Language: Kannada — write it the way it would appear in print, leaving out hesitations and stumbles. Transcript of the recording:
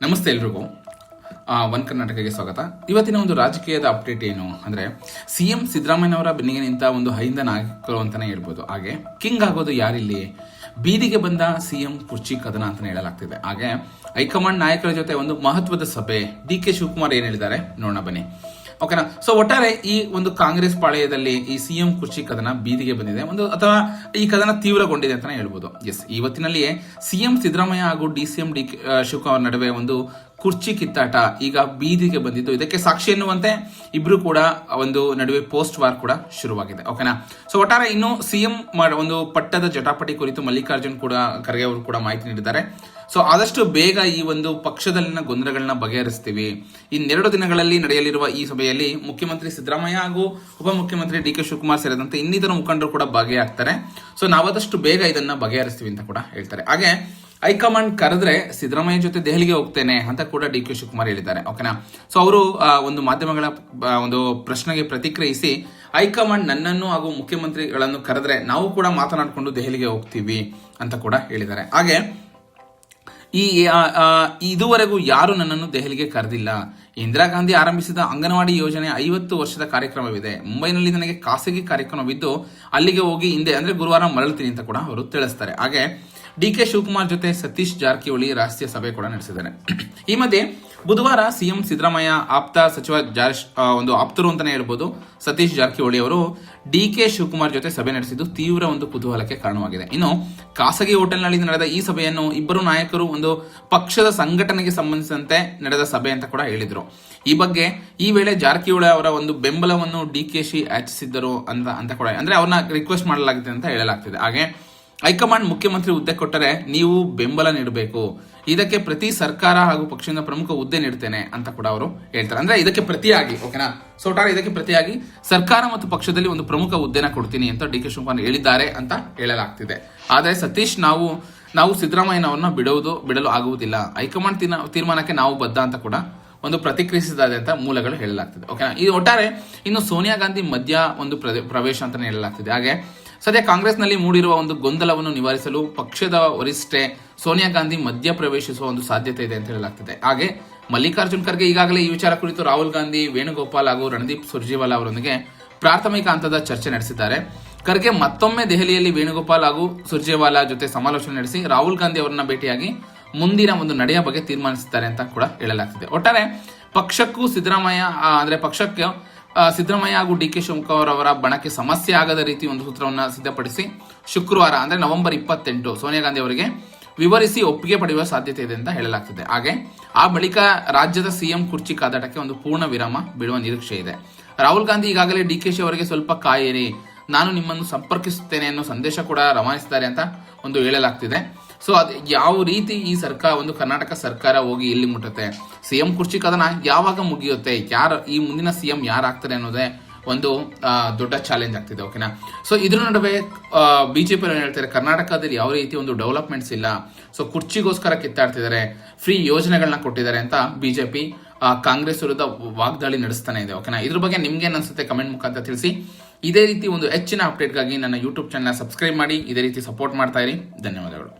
ನಮಸ್ತೆ ಎಲ್ರಿಗೂ. ಒನ್ ಕರ್ನಾಟಕಕ್ಕೆ ಸ್ವಾಗತ. ಇವತ್ತಿನ ಒಂದು ರಾಜಕೀಯದ ಅಪ್ಡೇಟ್ ಏನು ಅಂದ್ರೆ, ಸಿಎಂ ಸಿದ್ದರಾಮಯ್ಯನವರ ಬೆನ್ನಿಗೆ ನಿಂತ ಒಂದು ಹೈಂದ ನಾಯಕರು ಅಂತಾನೆ ಹೇಳ್ಬೋದು. ಹಾಗೆ ಕಿಂಗ್ ಆಗೋದು ಯಾರಿಲ್ಲಿ? ಬೀದಿಗೆ ಬಂದ ಸಿಎಂ ಕುರ್ಚಿ ಕದನ ಅಂತಾನೆ ಹೇಳಲಾಗ್ತಿದೆ. ಹಾಗೆ ಹೈಕಮಾಂಡ್ ನಾಯಕರ ಜೊತೆ ಒಂದು ಮಹತ್ವದ ಸಭೆ. ಡಿ.ಕೆ. ಶಿವಕುಮಾರ್ ಏನ್ ಹೇಳಿದ್ದಾರೆ ನೋಡೋಣ ಬನ್ನಿ. ಓಕೆನಾ. ಸೊ ಒಟ್ಟಾರೆ ಈ ಒಂದು ಕಾಂಗ್ರೆಸ್ ಪಾಳೆಯದಲ್ಲಿ ಈ ಸಿಎಂ ಕುರ್ಚಿ ಕದನ ಬೀದಿಗೆ ಬಂದಿದೆ, ಅಥವಾ ಈ ಕದನ ತೀವ್ರಗೊಂಡಿದೆ ಅಂತಾನೆ ಹೇಳ್ಬೋದು. ಎಸ್, ಇವತ್ತಿನಲ್ಲಿಯೇ ಸಿಎಂ ಸಿದ್ದರಾಮಯ್ಯ ಹಾಗೂ ಡಿ.ಸಿ.ಎಂ ಡಿ.ಕೆ. ಶಿವಕುಮಾರ್ ನಡುವೆ ಒಂದು ಕುರ್ಚಿ ಕಿತ್ತಾಟ ಈಗ ಬೀದಿಗೆ ಬಂದಿದ್ದು. ಇದಕ್ಕೆ ಸಾಕ್ಷಿ ಎನ್ನುವಂತೆ ಇಬ್ರು ಕೂಡ ಒಂದು ನಡುವೆ ಪೋಸ್ಟ್ ವಾರ್ ಕೂಡ ಶುರುವಾಗಿದೆ. ಓಕೆನಾ. ಸೊ ಒಟ್ಟಾರೆ ಇನ್ನು ಸಿಎಂ ಒಂದು ಪಟ್ಟದ ಜಟಾಪಟಿ ಕುರಿತು ಮಲ್ಲಿಕಾರ್ಜುನ್ ಖರ್ಗೆ ಅವರು ಕೂಡ ಮಾಹಿತಿ ನೀಡಿದ್ದಾರೆ. ಸೊ ಆದಷ್ಟು ಬೇಗ ಈ ಒಂದು ಪಕ್ಷದಲ್ಲಿನ ಗೊಂದಲಗಳನ್ನ ಬಗೆಹರಿಸ್ತೀವಿ. ಇನ್ನೆರಡು ದಿನಗಳಲ್ಲಿ ನಡೆಯಲಿರುವ ಈ ಸಭೆಯಲ್ಲಿ ಮುಖ್ಯಮಂತ್ರಿ ಸಿದ್ದರಾಮಯ್ಯ ಹಾಗೂ ಉಪಮುಖ್ಯಮಂತ್ರಿ ಡಿ.ಕೆ. ಶಿವಕುಮಾರ್ ಸೇರಿದಂತೆ ಇನ್ನಿತರ ಮುಖಂಡರು ಕೂಡ ಭಾಗಿಯಾಗ್ತಾರೆ. ಸೊ ನಾವಾದಷ್ಟು ಬೇಗ ಇದನ್ನ ಬಗೆಹರಿಸ್ತೀವಿ ಅಂತ ಕೂಡ ಹೇಳ್ತಾರೆ. ಹಾಗೆ ಹೈಕಮಾಂಡ್ ಕರೆದ್ರೆ ಸಿದ್ದರಾಮಯ್ಯ ಜೊತೆ ದೆಹಲಿಗೆ ಹೋಗ್ತೇನೆ ಅಂತ ಕೂಡ ಡಿ.ಕೆ. ಶಿವಕುಮಾರ್ ಹೇಳಿದ್ದಾರೆ. ಓಕೆನಾ. ಸೊ ಅವರು ಒಂದು ಮಾಧ್ಯಮಗಳ ಒಂದು ಪ್ರಶ್ನೆಗೆ ಪ್ರತಿಕ್ರಿಯಿಸಿ, ಹೈಕಮಾಂಡ್ ನನ್ನನ್ನು ಹಾಗೂ ಮುಖ್ಯಮಂತ್ರಿಗಳನ್ನು ಕರೆದ್ರೆ ನಾವು ಕೂಡ ಮಾತನಾಡಿಕೊಂಡು ದೆಹಲಿಗೆ ಹೋಗ್ತೀವಿ ಅಂತ ಕೂಡ ಹೇಳಿದ್ದಾರೆ. ಹಾಗೆ ಇದುವರೆಗೂ ಯಾರು ನನ್ನನ್ನು ದೆಹಲಿಗೆ ಕರೆದಿಲ್ಲ. ಇಂದಿರಾ ಗಾಂಧಿ ಆರಂಭಿಸಿದ ಅಂಗನವಾಡಿ ಯೋಜನೆ 50 ವರ್ಷದ ಕಾರ್ಯಕ್ರಮವಿದೆ. ಮುಂಬೈನಲ್ಲಿ ನನಗೆ ಖಾಸಗಿ ಕಾರ್ಯಕ್ರಮವಿದ್ದು ಅಲ್ಲಿಗೆ ಹೋಗಿ ಹಿಂದೆ ಅಂದ್ರೆ ಗುರುವಾರ ಮರಳುತ್ತೀನಿ ಅಂತ ಕೂಡ ಅವರು ತಿಳಿಸ್ತಾರೆ. ಹಾಗೆ ಡಿ.ಕೆ. ಶಿವಕುಮಾರ್ ಜೊತೆ ಸತೀಶ್ ಜಾರಕಿಹೊಳಿ ರಾಷ್ಟ್ರೀಯ ಸಭೆ ಕೂಡ ನಡೆಸಿದ್ದಾರೆ. ಈ ಮಧ್ಯೆ ಬುಧವಾರ ಸಿಎಂ ಸಿದ್ದರಾಮಯ್ಯ ಆಪ್ತ ಸಚಿವ ಒಂದು ಆಪ್ತರು ಅಂತಾನೆ ಹೇಳ್ಬೋದು ಸತೀಶ್ ಜಾರಕಿಹೊಳಿ ಅವರು ಡಿ.ಕೆ. ಶಿವಕುಮಾರ್ ಜೊತೆ ಸಭೆ ನಡೆಸಿದ್ದು ತೀವ್ರ ಒಂದು ಕುತೂಹಲಕ್ಕೆ ಕಾರಣವಾಗಿದೆ. ಇನ್ನು ಖಾಸಗಿ ಹೋಟೆಲ್ನಲ್ಲಿ ನಡೆದ ಈ ಸಭೆಯನ್ನು ಇಬ್ಬರು ನಾಯಕರು ಒಂದು ಪಕ್ಷದ ಸಂಘಟನೆಗೆ ಸಂಬಂಧಿಸಿದಂತೆ ನಡೆದ ಸಭೆ ಅಂತ ಕೂಡ ಹೇಳಿದ್ರು. ಈ ಬಗ್ಗೆ ಈ ವೇಳೆ ಜಾರಕಿಹೊಳಿ ಅವರ ಒಂದು ಬೆಂಬಲವನ್ನು ಡಿ.ಕೆ.ಶಿ ಯಾಚಿಸಿದ್ದರು ಅಂತ ಕೂಡ ಅಂದ್ರೆ ಅವ್ರನ್ನ ರಿಕ್ವೆಸ್ಟ್ ಮಾಡಲಾಗಿದೆ ಅಂತ ಹೇಳಲಾಗ್ತಿದೆ. ಹಾಗೆ ಹೈಕಮಾಂಡ್ ಮುಖ್ಯಮಂತ್ರಿ ಹುದ್ದೆ ಕೊಟ್ಟರೆ ನೀವು ಬೆಂಬಲ ನೀಡಬೇಕು, ಇದಕ್ಕೆ ಪ್ರತಿ ಸರ್ಕಾರ ಹಾಗೂ ಪಕ್ಷದಿಂದ ಪ್ರಮುಖ ಹುದ್ದೆ ನೀಡ್ತೇನೆ ಅಂತ ಕೂಡ ಅವರು ಹೇಳ್ತಾರೆ. ಅಂದ್ರೆ ಇದಕ್ಕೆ ಪ್ರತಿಯಾಗಿ, ಓಕೆನಾ. ಸೊ ಒಟ್ಟಾರೆ ಇದಕ್ಕೆ ಪ್ರತಿಯಾಗಿ ಸರ್ಕಾರ ಮತ್ತು ಪಕ್ಷದಲ್ಲಿ ಒಂದು ಪ್ರಮುಖ ಹುದ್ದೆನ ಕೊಡ್ತೀನಿ ಅಂತ ಡಿ.ಕೆ. ಶಿವಕುಮಾರ್ ಹೇಳಿದ್ದಾರೆ ಅಂತ ಹೇಳಲಾಗ್ತಿದೆ. ಆದರೆ ಸತೀಶ್ ನಾವು ಸಿದ್ದರಾಮಯ್ಯನವರನ್ನ ಬಿಡಲು ಆಗುವುದಿಲ್ಲ, ಹೈಕಮಾಂಡ್ ತೀರ್ಮಾನಕ್ಕೆ ನಾವು ಬದ್ಧ ಅಂತ ಕೂಡ ಒಂದು ಪ್ರತಿಕ್ರಿಯಿಸಿದ್ದಾರೆ ಅಂತ ಮೂಲಗಳು ಹೇಳಲಾಗ್ತಿದೆ. ಓಕೆನಾ. ಈ ಒಟ್ಟಾರೆ ಇನ್ನು ಸೋನಿಯಾ ಗಾಂಧಿ ಮಧ್ಯ ಒಂದು ಪ್ರವೇಶ ಅಂತಾನೆ ಹೇಳಲಾಗ್ತಿದೆ. ಹಾಗೆ ಸದ್ಯ ಕಾಂಗ್ರೆಸ್ನಲ್ಲಿ ಮೂಡಿರುವ ಒಂದು ಗೊಂದಲವನ್ನು ನಿವಾರಿಸಲು ಪಕ್ಷದ ವರಿಷ್ಠೆ ಸೋನಿಯಾ ಗಾಂಧಿ ಮಧ್ಯ ಪ್ರವೇಶಿಸುವ ಒಂದು ಸಾಧ್ಯತೆ ಇದೆ ಅಂತ ಹೇಳಲಾಗ್ತಿದೆ. ಹಾಗೆ ಮಲ್ಲಿಕಾರ್ಜುನ್ ಖರ್ಗೆ ಈಗಾಗಲೇ ಈ ವಿಚಾರ ಕುರಿತು ರಾಹುಲ್ ಗಾಂಧಿ, ವೇಣುಗೋಪಾಲ್ ಹಾಗೂ ರಣದೀಪ್ ಸುರ್ಜೇವಾಲಾ ಅವರೊಂದಿಗೆ ಪ್ರಾಥಮಿಕ ಹಂತದ ಚರ್ಚೆ ನಡೆಸಿದ್ದಾರೆ. ಖರ್ಗೆ ಮತ್ತೊಮ್ಮೆ ದೆಹಲಿಯಲ್ಲಿ ವೇಣುಗೋಪಾಲ್ ಹಾಗೂ ಸುರ್ಜೇವಾಲಾ ಜೊತೆ ಸಮಾಲೋಚನೆ ನಡೆಸಿ ರಾಹುಲ್ ಗಾಂಧಿ ಅವರನ್ನ ಭೇಟಿಯಾಗಿ ಮುಂದಿನ ಒಂದು ನಡೆಯ ಬಗ್ಗೆ ತೀರ್ಮಾನಿಸಿದ್ದಾರೆ ಅಂತ ಕೂಡ ಹೇಳಲಾಗ್ತಿದೆ. ಒಟ್ಟಾರೆ ಪಕ್ಷಕ್ಕೂ ಸಿದ್ದರಾಮಯ್ಯ ಹಾಗೂ ಡಿ.ಕೆ. ಶಿವಕುಮಾರ್ ಅವರ ಬಣಕ್ಕೆ ಸಮಸ್ಯೆ ಆಗದ ರೀತಿ ಒಂದು ಸೂತ್ರವನ್ನು ಸಿದ್ಧಪಡಿಸಿ ಶುಕ್ರವಾರ ಅಂದ್ರೆ ನವೆಂಬರ್ 28 ಸೋನಿಯಾ ಗಾಂಧಿ ಅವರಿಗೆ ವಿವರಿಸಿ ಒಪ್ಪಿಗೆ ಪಡೆಯುವ ಸಾಧ್ಯತೆ ಇದೆ ಅಂತ ಹೇಳಲಾಗ್ತಿದೆ. ಹಾಗೆ ಆ ಬಳಿಕ ರಾಜ್ಯದ ಸಿಎಂ ಕುರ್ಚಿ ಕಾದಾಟಕ್ಕೆ ಒಂದು ಪೂರ್ಣ ವಿರಾಮ ಬೀಳುವ ನಿರೀಕ್ಷೆ ಇದೆ. ರಾಹುಲ್ ಗಾಂಧಿ ಈಗಾಗಲೇ ಡಿ.ಕೆ.ಶಿ ಅವರಿಗೆ ಸ್ವಲ್ಪ ಕಾಯಿರಿ, ನಾನು ನಿಮ್ಮನ್ನು ಸಂಪರ್ಕಿಸುತ್ತೇನೆ ಅನ್ನೋ ಸಂದೇಶ ಕೂಡ ರವಾನಿಸಿದ್ದಾರೆ ಅಂತ ಒಂದು ಹೇಳಲಾಗ್ತಿದೆ. ಸೊ ಅದು ಯಾವ ರೀತಿ ಈ ಕರ್ನಾಟಕ ಸರ್ಕಾರ ಹೋಗಿ ಎಲ್ಲಿ ಮುಟ್ಟುತ್ತೆ, ಸಿಎಂ ಕುರ್ಚಿ ಕದನ ಯಾವಾಗ ಮುಗಿಯುತ್ತೆ, ಈ ಮುಂದಿನ ಸಿಎಂ ಯಾರಾಗ್ತಾರೆ ಅನ್ನೋದೇ ಒಂದು ದೊಡ್ಡ ಚಾಲೆಂಜ್ ಆಗ್ತಿದೆ. ಓಕೆನಾ. ಸೊ ಇದ್ರ ನಡುವೆ ಬಿಜೆಪಿ ಹೇಳ್ತಾರೆ ಕರ್ನಾಟಕದಲ್ಲಿ ಯಾವ ರೀತಿ ಒಂದು ಡೆವಲಪ್ಮೆಂಟ್ಸ್ ಇಲ್ಲ, ಸೊ ಕುರ್ಚಿಗೋಸ್ಕರ ಕಿತ್ತಾಡ್ತಿದ್ದಾರೆ, ಫ್ರೀ ಯೋಜನೆಗಳನ್ನ ಕೊಟ್ಟಿದ್ದಾರೆ ಅಂತ ಬಿಜೆಪಿ ಕಾಂಗ್ರೆಸ್ ವಿರುದ್ಧ ವಾಗ್ದಾಳಿ ನಡೆಸ್ತಾನೆ ಇದೆ. ಓಕೆನಾ. ಇದ್ರ ಬಗ್ಗೆ ನಿಮ್ಗೆ ಅನ್ಸುತ್ತೆ ಕಮೆಂಟ್ ಮುಖಾಂತರ ತಿಳಿಸಿ. ಇದೇ ರೀತಿ ಒಂದು ಹೆಚ್ಚಿನ ಅಪ್ಡೇಟ್ಗಾಗಿ ನನ್ನ ಯೂಟ್ಯೂಬ್ ಚಾನಲ್ ಸಬ್ಸ್ಕ್ರೈಬ್ ಮಾಡಿ, ಇದೇ ರೀತಿ ಸಪೋರ್ಟ್ ಮಾಡ್ತಾ ಇರಿ. ಧನ್ಯವಾದಗಳು.